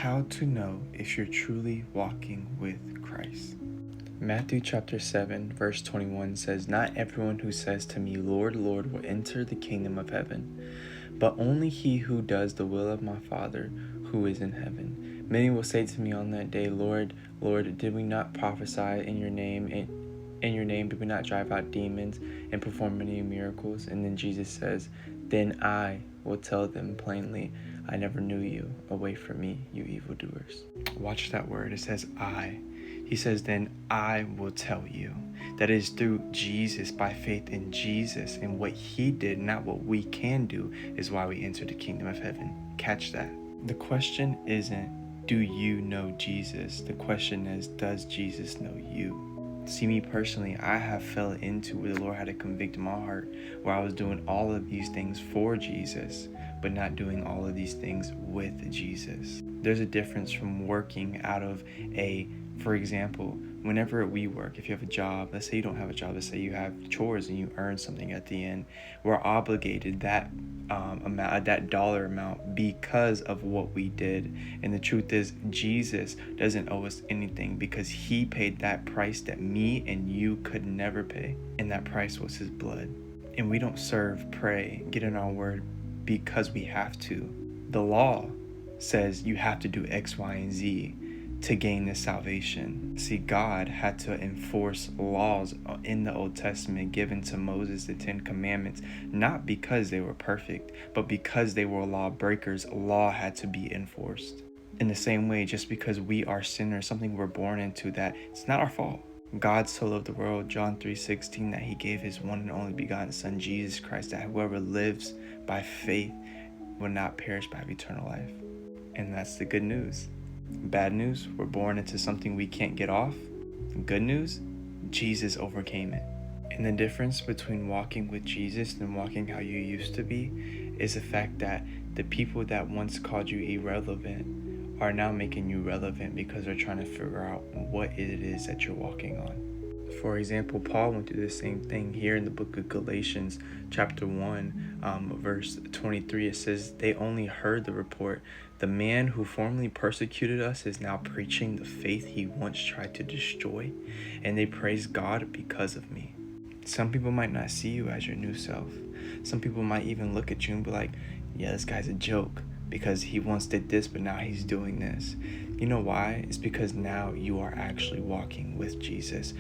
How to know if you're truly walking with Christ. Matthew chapter 7 verse 21 says, "Not everyone who says to me, 'Lord, Lord,' will enter the kingdom of heaven, but only he who does the will of my Father who is in heaven. Many will say to me on that day, 'Lord, Lord, did we not prophesy in your name? In your name did we not drive out demons and perform many miracles?' And then Jesus says, 'Then I will tell them plainly, I never knew you. Away from me, you evildoers.'" Watch that word. It says I. He says, "Then I will tell you." That is through Jesus, by faith in Jesus and what he did, not what we can do, is why we enter the kingdom of heaven. Catch that. The question isn't, do you know Jesus? The question is, does Jesus know you? See, me personally, I have fell into where the Lord had to convict my heart, where I was doing all of these things for Jesus, but not doing all of these things with Jesus. There's a difference from working out of for example, whenever we work, if you have a job, let's say you don't have a job, let's say you have chores and you earn something at the end, we're obligated that dollar amount because of what we did. And the truth is, Jesus doesn't owe us anything because he paid that price that me and you could never pay, and that price was his blood. And we don't serve, pray, get in our word because we have to. The law says you have to do X, Y, and Z to gain this salvation. See, God had to enforce laws in the Old Testament given to Moses, the 10 Commandments, not because they were perfect, but because they were lawbreakers. Law had to be enforced. In the same way, just because we are sinners, something we're born into, that it's not our fault. God so loved the world, John 3:16, that he gave his one and only begotten Son, Jesus Christ, that whoever lives by faith will not perish but have eternal life. And that's the good news. Bad news, we're born into something we can't get off. Good news, Jesus overcame it. And the difference between walking with Jesus and walking how you used to be is the fact that the people that once called you irrelevant are now making you relevant because they're trying to figure out what it is that you're walking on. For example, Paul went through the same thing here in the book of Galatians chapter 1, verse 23. It says, "They only heard the report. The man who formerly persecuted us is now preaching the faith he once tried to destroy, and they praise God because of me." Some people might not see you as your new self. Some people might even look at you and be like, "Yeah, this guy's a joke because he once did this, but now he's doing this." You know why? It's because now you are actually walking with Jesus.